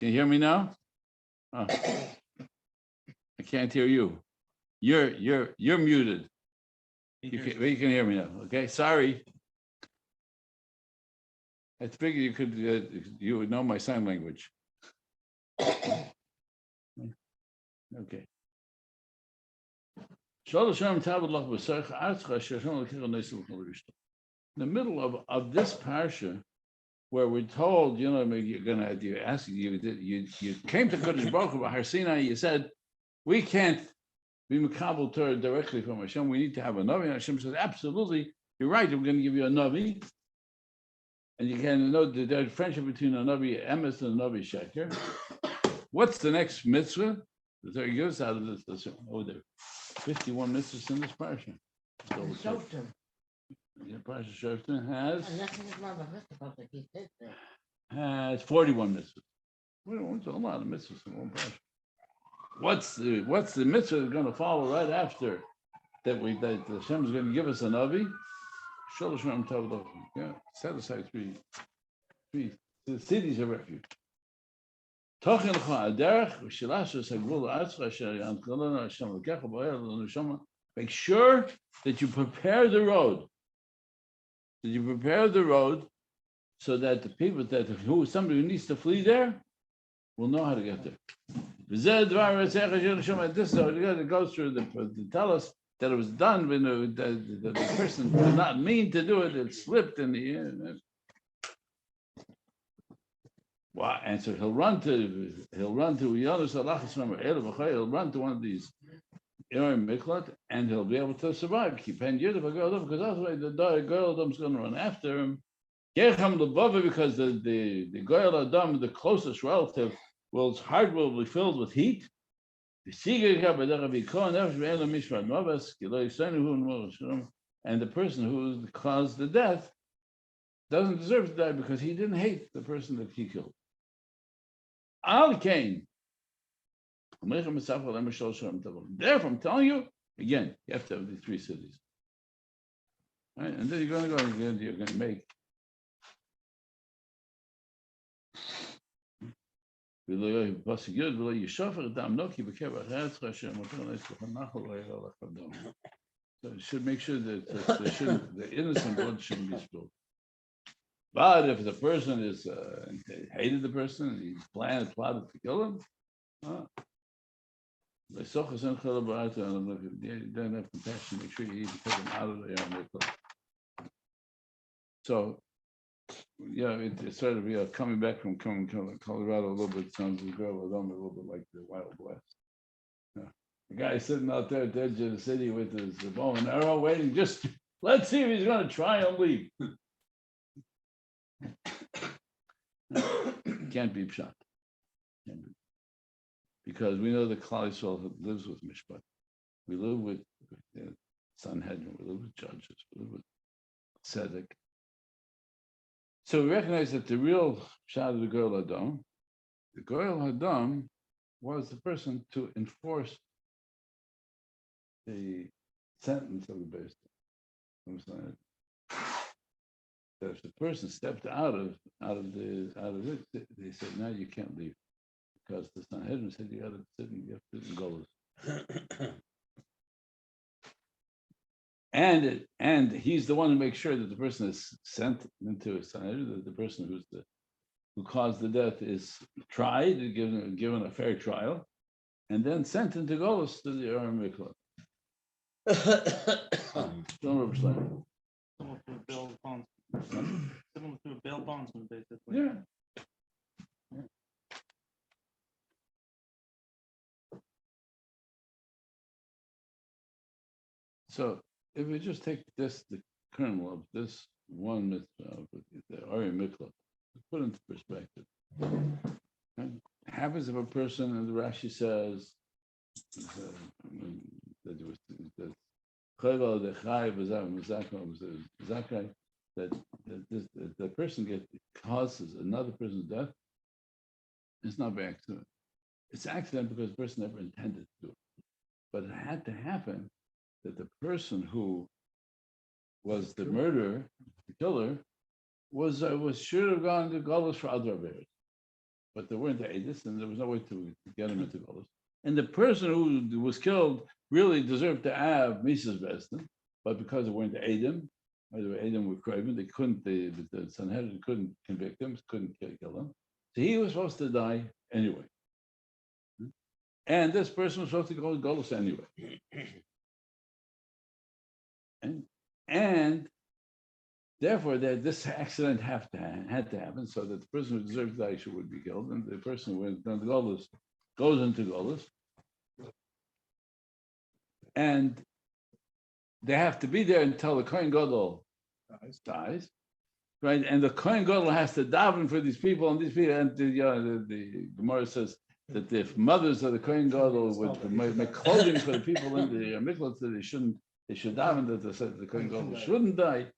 Can you hear me now? Oh, I can't hear you. You're muted. You can hear me now. Okay, sorry. I figured you could you would know my sign language. Okay. In the middle of this parsha, where we're told, you're gonna you came to Kodesh Baruch Hu Har Sinai, you said we can't be Makabel Torah directly from Hashem. We need to have a Navi. And Hashem says, absolutely, you're right. I'm going to give you a Navi. And you can know the friendship between a Navi Emes and a Navi Sheker. What's the next mitzvah? The Torah gives out of this. Oh, there 51 mitzvahs in this parsha. Shoftim. Yeah, Parshas Shoftim has 41 mitzvahs. It's a lot of mitzvahs in one parsha. What's the mitzvah that's going to follow right after that Hashem is going to give us a Navi? Yeah, set aside three cities of refuge. Make sure that you prepare the road. So that the people somebody who needs to flee there will know how to get there. This is how it goes through to tell us that it was done when the person did not mean to do it, it slipped in the air. Well, and so he'll run to one of these Miklat, and he'll be able to survive. Because otherwise the Goyal Adam's going to run after him. Because the Goyal Adam, the closest relative, his heart will be filled with heat. And the person who caused the death doesn't deserve to die because he didn't hate the person that he killed. Al Cain. Therefore, I'm telling you, again, you have to have these three cities. Right? And then you're going to make so it should make sure that the innocent blood shouldn't be spilled. But if the person is hated the person and he plotted to kill him, they don't have compassion. Make sure you take him out of there and so yeah, it's sort of coming back from Colorado a little bit. Sounds a little bit like the Wild West. Yeah. The guy sitting out there at the edge of the city with his bow and arrow, waiting. Just let's see if he's going to try and leave. Can't be shot. Because we know that Klal Yisrael lives with Mishpat. We live with Sanhedrin. We live with judges. We live with Tzedek. So we recognize that the real shot of the Goyal Hadam was the person to enforce the sentence of the Beis Din. That if the person stepped out of it, they said, "No, you can't leave," because the Sanhedrin said you have to sit in Golos. And he's the one who makes sure that the person is sent into a Sanhedrin, that the person who caused the death is tried, given a fair trial, and then sent into Golos to the Aram Miklat. Similar to a bail bondsman, basically. Yeah. So if we just take the kernel of this one mitzvah, the Aram Miklat, put into perspective. It happens if a person, and the Rashi says, that the person causes another person's death. It's not by accident. It's accident because the person never intended to do it. But it had to happen that the person who was the murderer, the killer, should have gone to Golos for other affairs. but there weren't the Edis, and there was no way to get him into Golos. And the person who was killed really deserved to have Mises Bestin, but because there weren't the Edim, or the Edim were craven, they couldn't, the Sanhedrin couldn't convict him, couldn't kill him. So he was supposed to die anyway. And this person was supposed to go to Golos anyway. And therefore, this accident had to happen so that the person who deserved to die would be killed, and the person who went into Golos goes into Golos. And they have to be there until the Kohen Gadol dies, right? And the Kohen Gadol has to daven for these people, and the Gemara says that if mothers of the Kohen Gadol would make clothing for the people in the mikvah, they should daven that the Kohen Gadol shouldn't die.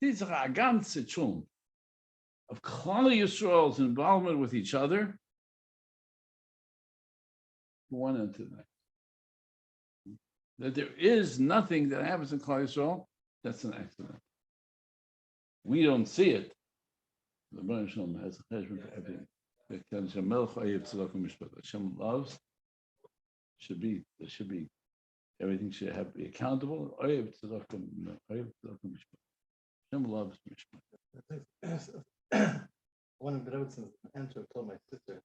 These are a ganze Tshum of Klal Yisrael's involvement with each other, one into the next. That there is nothing that happens in Klal Yisrael that's an accident. We don't see it. The Baruch Shalom has a cheshbon for everything. Hashem loves there should be everything should have be accountable. Hashem loves mishpat. One of the Robinsons told my sister,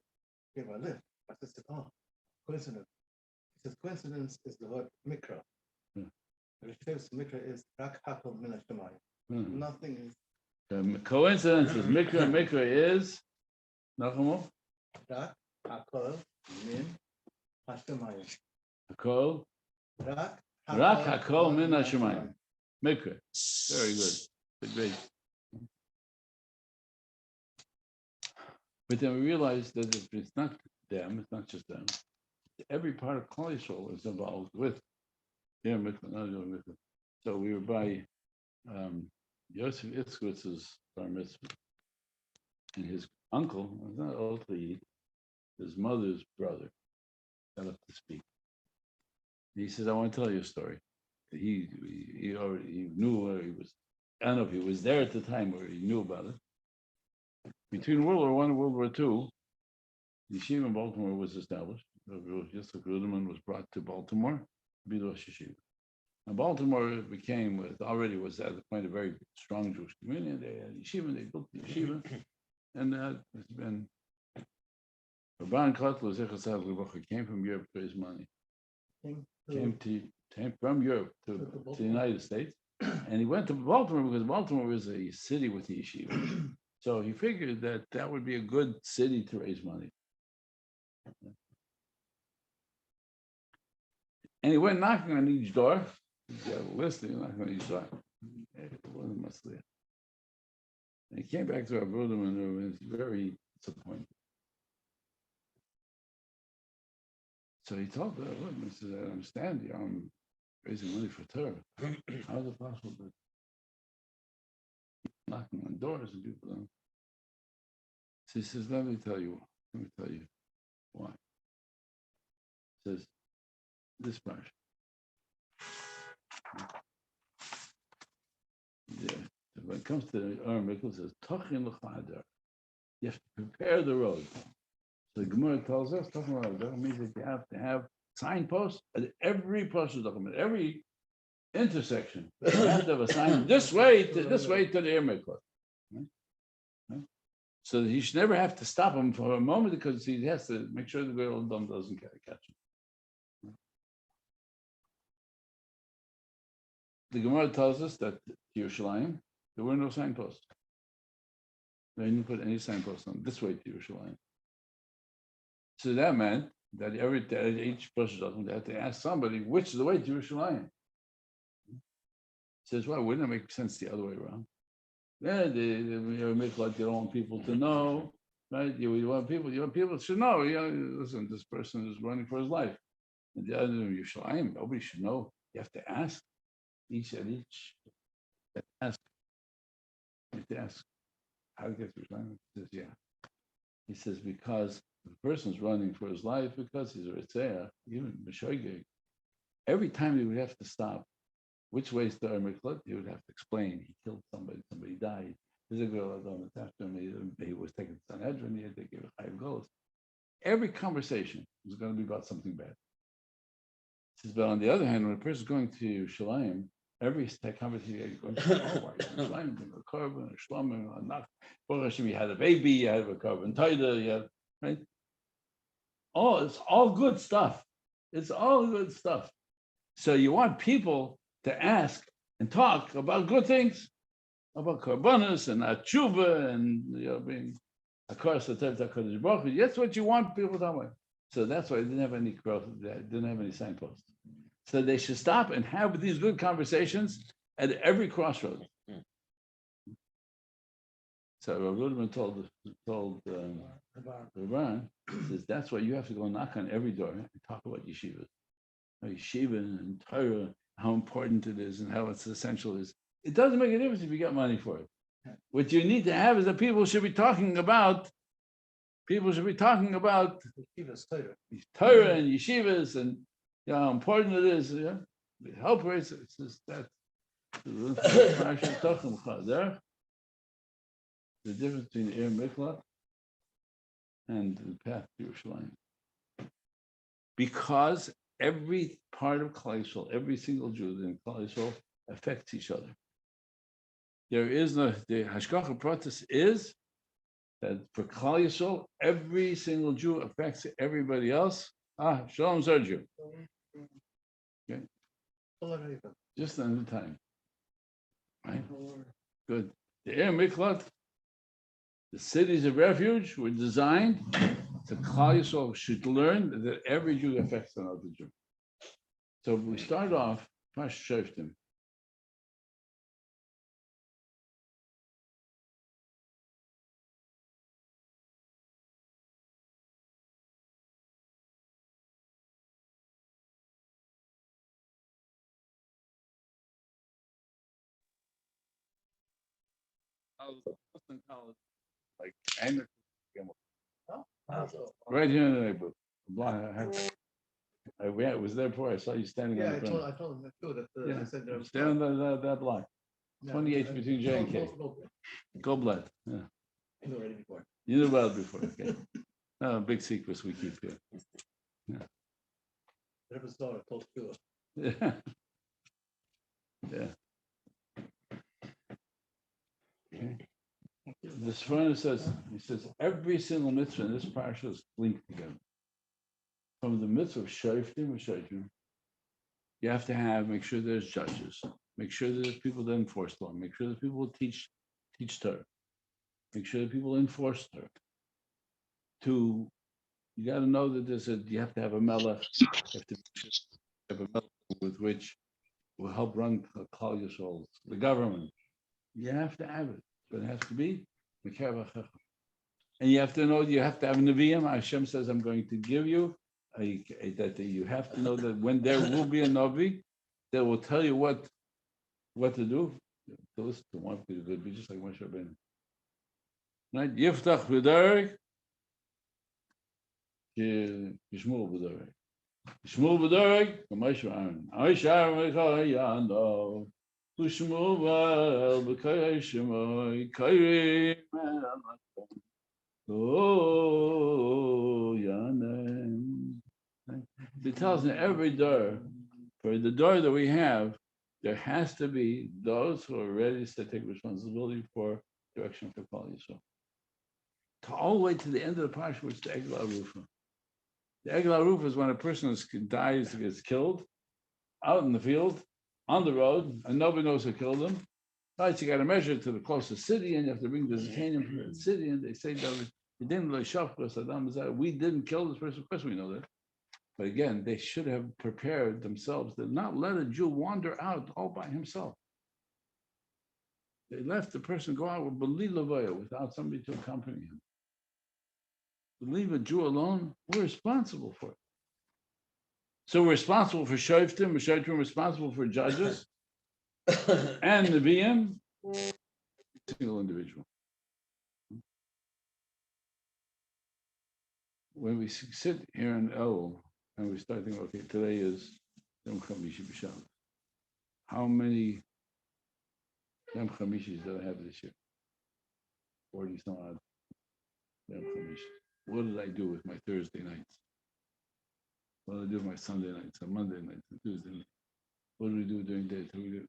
"Give her a lift." My sister, "Oh, coincidence." He says, "Coincidence is the word mikra." The famous mikra is rak hakol min hashemayim. Nothing is. Coincidence is mikra. Mikra is nachamo. Rak hakol min hashemayim. Hakol. Rak Hakol min hashemayim. Mikra. Very good. Great. But then we realized that if it's not them, it's not just them. Every part of Klal Yisrael is involved with their mikvah, not their mikvah. So we were by Yosef Itzkowitz's bar mitzvah, and his uncle, was not Old, his mother's brother, got up to speak. And he says, "I want to tell you a story." He knew where he was. I don't know if he was there at the time or he knew about it. Between World War I and World War II, the yeshiva in Baltimore was established. Yitzchak Ruderman was brought to Baltimore to be Rosh Yeshiva. And Baltimore already was at the point a very strong Jewish community. They had yeshiva, they built the yeshiva, and it's been. Rabban Kotler Zechasad Levacha came from Europe to raise money. Came from Europe to the United States, and he went to Baltimore because Baltimore was a city with the yeshiva. So he figured that would be a good city to raise money. And he went knocking on each door. He got a list, he knocked on each door. It wasn't much there. And he came back to our brother and was very disappointed. So he told the woman, he said, "I understand you, I'm raising money for Torah. How is it possible that knocking on doors and people don't?" So he says, let me tell you why. He says, this Parshas. Yeah. When it comes to the Mikvah, it says, Tochin l'chadar. You have to prepare the road. So the Gemara tells us, Tochin l'chadar means that you have to have signposts at every Parshas document, every intersection. You have to have a sign this way to the Mikvah. So that he should never have to stop him for a moment because he has to make sure the girl doesn't catch him. The Gemara tells us that Yerushalayim, there were no signposts. They didn't put any signposts on this way to Yerushalayim. So that meant that each person had to ask somebody which is the way to Yerushalayim. Says, well, wouldn't it make sense the other way around? Yeah, they make like you don't want people to know, right? You want people should know. Listen, this person is running for his life. And the other Yerushalayim, nobody should know. You have to ask each. Ask. You have to ask how to get to Yerushalayim. He says, yeah. He says because the person's running for his life because he's a Ritzea, even Meshoigeg. Every time he would have to stop. Which way is the Miklat? He would have to explain. He killed somebody died. There's a girl after me. He was taking Sanhedrin. He had to give a high goals. Every conversation is going to be about something bad. He says, but on the other hand, when a person is going to Shalayim, every conversation you're going to Shalayim, a carbon, a shlomim, a knock. You had a baby, you had a carbon taida, you had, right? Oh, it's all good stuff. It's all good stuff. So you want people to ask and talk about good things, about karbonos and atshuva and being a course of HaKadosh Baruch Hu. That's what you want people to talk about. So that's why they didn't have any growth. They didn't have any signposts. So they should stop and have these good conversations at every crossroads. So Rav Ruderman told Ravon, says that's why you have to go knock on every door and talk about yeshivas. Yeshiva and Torah, how important it is and how it's essential is. It doesn't make a difference if you get money for it. What you need to have is that people should be talking about Torah and yeshivas and how important it is. Yeah? The help rates, it's just that. The difference between the Miklat and the path to Yerushalayim. Because every part of Klal Yisrael, every single Jew in Klal Yisrael affects each other. There is no, the Hashgacha Pratis is that for Klal Yisrael, every single Jew affects everybody else. Shalom Sergio. Okay. Just on the time. Right? Good. The Miklat, the cities of refuge were designed so Klal Yisrael should learn that every Jew affects another Jew. So we start off Parshas Shoftim. Like right here in the neighborhood. I was there before. I saw you standing on the corner. I told him that I said stand on that block. 28th between J and K. Goldblatt. Yeah. I knew already before. You knew about it before. Okay. No, big secrets we keep here. Yeah. Never saw it. Told you. Yeah. Yeah. Okay. This furnace says, he says, every single mitzvah in this parsha is linked together. From the mitzvah of Shoftim, you have to make sure there's judges, make sure there's people that enforce law, make sure that people teach Torah, make sure that people enforce Torah. You got to know that you have to have a melech, you have to have a melech with which will help run Klal Yisrael, the government. You have to have it, but it has to be and you have to know, you have to have Nevi'im. Hashem says, I'm going to give you that you have to know that when there will be a Navi that will tell you what to do. To listen to one people would be just like Moshe Rabbeinu. Right? Yiftach v'darek, Yishmul v'darek. Yishmul v'darek, Moshe Aaron. Moshe Aaron v'chayano. Ushmul v'kayay shemoy, kayrim oh, Yanem. It tells in every door, for the door that we have, there has to be those who are ready to take responsibility for direction for Klal Yisrael. All the way to the end of the parsha, which is the Egel Arufa. The Egel Arufa is when a person dies, gets killed, out in the field, on the road, and nobody knows who killed him. Right, you got to measure to the closest city, and you have to bring the Zakanim from the city, and they say that we didn't kill this person. Of course, we know that. But again, they should have prepared themselves to not let a Jew wander out all by himself. They left the person go out with Bali Levaya without somebody to accompany him. To leave a Jew alone, we're responsible for it. So we're responsible for Shoftim, we're responsible for judges, and Nevi'im, single individual. When we sit here in El and we start thinking, okay, today is Yom Chamishi B'Shabbat. How many Yom Chamishis did I have this year? 40 some odd. What did I do with my Thursday nights? What did I do with my Sunday nights, and Monday nights, and Tuesday nights? What do we do during days? What do we do?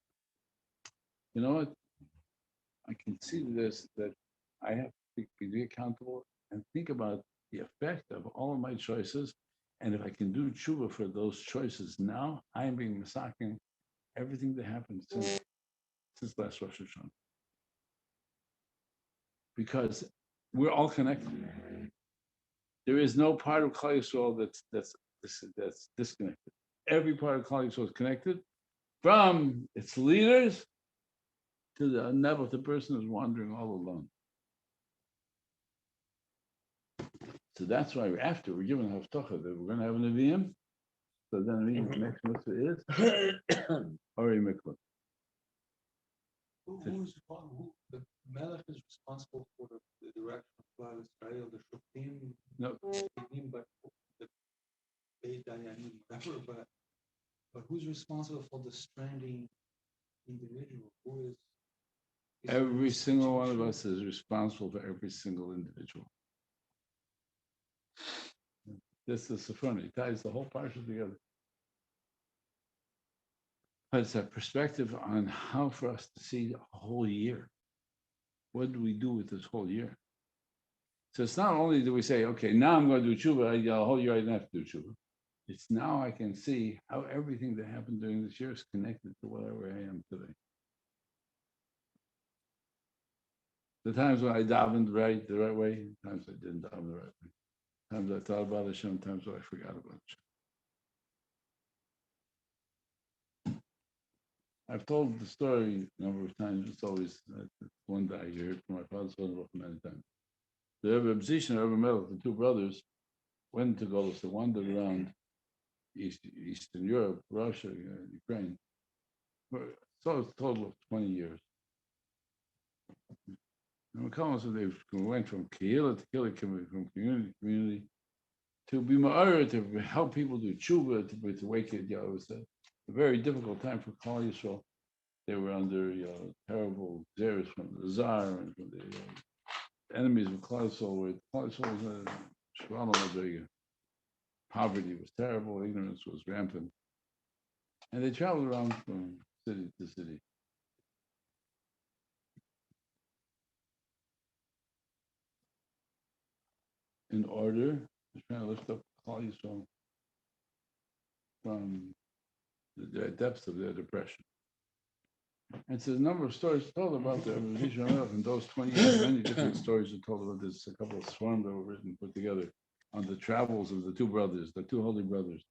You know what? I can see this, that I have to be accountable and think about the effect of all of my choices. And if I can do tshuva for those choices now, I am being masaking everything that happened since last Rosh Hashanah. Because we're all connected. There is no part of Klal Yisrael that's disconnected. Every part of Klal Yisrael is connected, from its leaders to the level the person is wandering all alone. So that's why after we're given haftacha that we're going to have an Nevi'im, so then the next mitzvah is Ori Mikvah. The Melech is responsible for the direction of Klal Israel, the Shoftim, No, but the Beit Dayanim, whatever. But who's responsible for the stranding individual? Who is every single one of us is responsible for every single individual. This is the fun. It ties the whole parsha together. But it's a perspective on how for us to see a whole year. What do we do with this whole year? So it's not only do we say, okay, now I'm going to do tshuva, a whole year I didn't have to do tshuva. It's now I can see how everything that happened during this year is connected to whatever I am today. The times when I davened the right way, times I didn't daven the right way. Times I thought about Hashem, times when I forgot about Hashem. I've told the story a number of times. It's always one day I hear it from my father's son many times. The Rebbe B'Zishin and Rebbe Melech, the two brothers, went to Golos. They wandered around Eastern Europe, Russia, Ukraine, so it's a total of 20 years. And they went from Kehillah to Kehillah, from community to community, to be ma'ara, to help people do tshuva, to wake it. It was a very difficult time for Klal Yisrael. They were under terrible zeros from the Tsar and from the enemies of Klal Yisrael. Klal Yisrael was poverty was terrible, ignorance was rampant, and they traveled around from city to city. In order to try to lift up Klal Yisrael from the depths of their depression. And so a number of stories told about the in those 20 years, many different stories are told about this. A couple of swarms that were written, put together on the travels of the two brothers, the two holy brothers.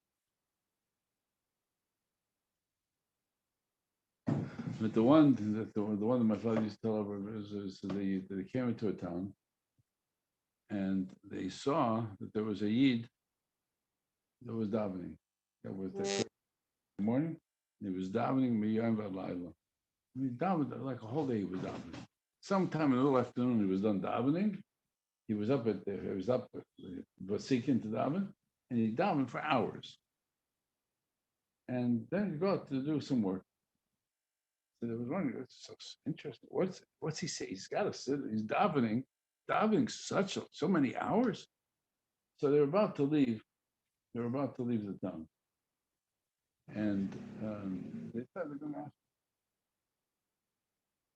But the one that my father used to tell over is they came into a town and they saw that there was a Yid that was davening. That was the morning. He was davening Miyam V'Layla. He davened like a whole day. He was davening. Sometime in the middle afternoon, he was done davening. He was up seeking to daven, and he davened for hours. And then he go out to do some work. So there was one. It's so interesting. What's he say? He's got to sit. He's davening so many hours. So they're about to leave. They're about to leave the town, and they thought they're going to ask.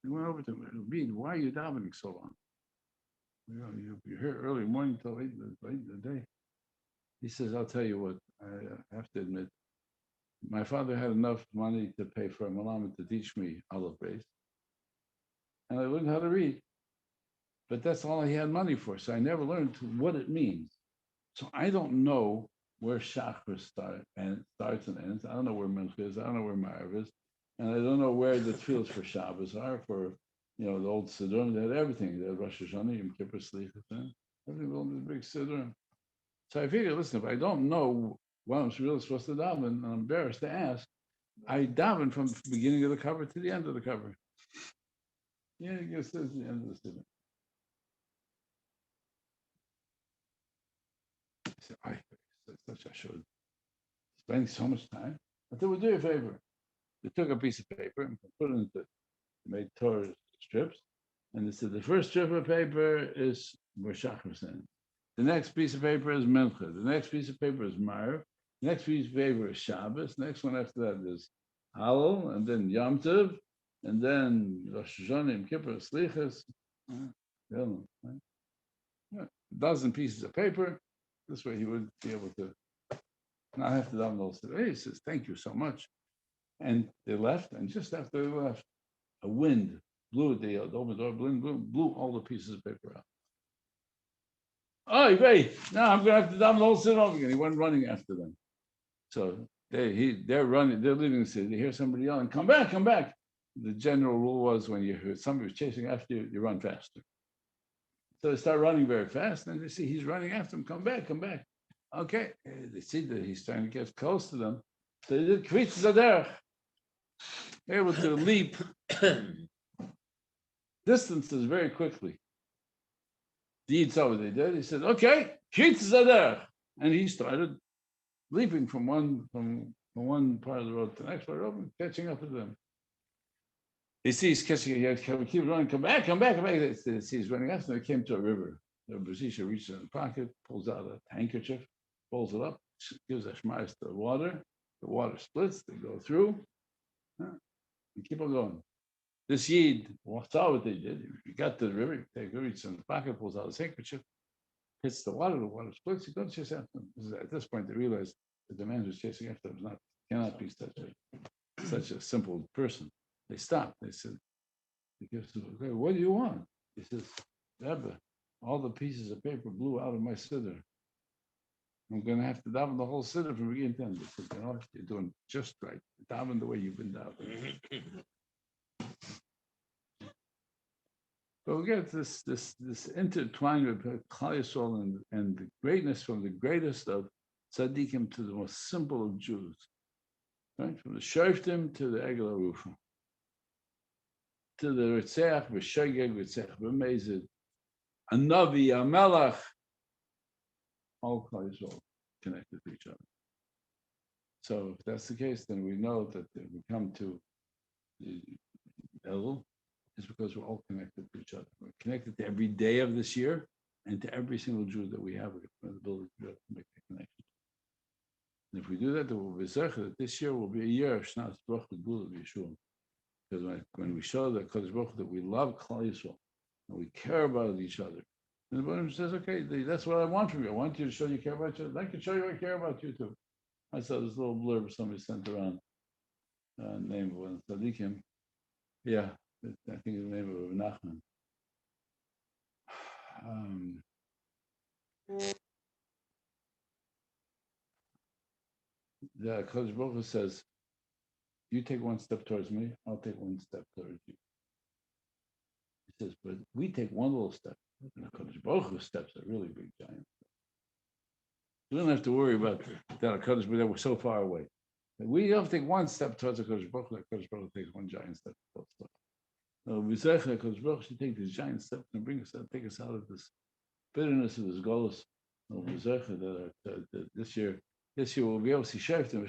They went over to him. Reed, why are you davening so long? You're here early morning till late in the day. He says, I'll tell you what, I have to admit, my father had enough money to pay for a malamed to teach me Aleph Beis, and I learned how to read. But that's all he had money for, so I never learned what it means. So I don't know where Shachar starts and ends. I don't know where Mincha is. I don't know where Ma'ariv is. And I don't know where the tefillos for Shabbos are, for the old Siddur. They had everything. They had Rosh Hashanah, Yom Kippur, Slichas, everything was in the big Siddur. So I figured, listen, if I don't know what I'm really supposed to daven, and I'm embarrassed to ask, I daven from the beginning of the cover to the end of the cover. Yeah, I guess that's the end of the Siddur. I said, such I should spending so much time. But they would do you a favor. They took a piece of paper and put it into, made Torah strips, And they said the first strip of paper is where Shachar sent. The next piece of paper is Mincha. The next piece of paper is Marv. The next piece of paper is Shabbos. Next one after that is Halal, and then Yom Tov, and then Rosh Hashanah, Yom Kippur, Slichas. A dozen pieces of paper. This way he would be able to not have to download it. He says, "Thank you so much." And they left, and just after they left, a wind blew the open door, blew all the pieces of paper out. Oh, great! Now I'm going to have to download it over again. He went running after them. So they're running, they're leaving the city. They hear somebody yelling, "Come back, come back!" The general rule was when you hear somebody was chasing after you, you run faster. So they start running very fast, and they see he's running after them. Come back, come back. Okay, they see that he's trying to get close to them. So they did kvitz zaderech. They're able to leap distances very quickly. The Yitzhak, what they did, he said, "Okay, kvitz zaderech," and he started leaping from one part of the road to the next part of the road, catching up with them. He sees catching, he keep running, come back, come back, come back. He sees he's running after them. They came to a river. The Brazisha reaches in the pocket, pulls out a handkerchief, pulls it up, gives a shmais to the water. The water splits, they go through, and keep on going. This Yid saw what they did. He got to the river, he reaches in the pocket, pulls out his handkerchief, hits the water splits, he goes chase after them. At this point, they realized that the man who's chasing after them cannot be such a simple person. They stopped. They said, "Okay, what do you want?" He says, "Rebbe, all the pieces of paper blew out of my siddur. I'm going to have to daven the whole siddur from beginning to end." They said, "You know what? You're doing just right. Daven the way you've been davening." But we get this intertwined with Klal Yisrael and the greatness from the greatest of tzaddikim to the most simple of Jews, right? From the Shoftim to the Egel Arufa, to the Ritzeach, V'Shogeg, Ritzeach, V'Mezid, a Navi, a Melech, all Klal Yisrael connected to each other. So if that's the case, then we know that we come to the Elul, is because we're all connected to each other. We're connected to every day of this year and to every single Jew that we have. We have the ability to make that connection. And if we do that, then we'll be zecher that this year will be a year of Shnas Baruch Gula Yeshua. Because when we show that Kodesh Baruch that we love Klal Yisrael and we care about each other, and the Baruch says, "Okay, that's what I want from you. I want you to show you care about each other. I can show you I care about you too." I saw this little blurb somebody sent around, name of one tzaddikim. Yeah, I think the name of Nachman. The Kodesh Baruch says, "You take one step towards me, I'll take one step towards you." He says, "But we take one little step, and the Kodesh Baruch steps are really big, giant. We don't have to worry about that Kodesh Baruch that we're so far away. We have to take one step towards the Kodesh Baruch, like Kodesh Baruch takes one giant step towards us. So we say that Kodesh Baruch should take these giant steps and take us out of this bitterness of this golus. That this year we'll be able to see Shoftim.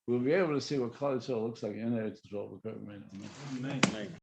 We'll be able to see what Klal Yisrael looks like in Eretz Yisrael. Amen.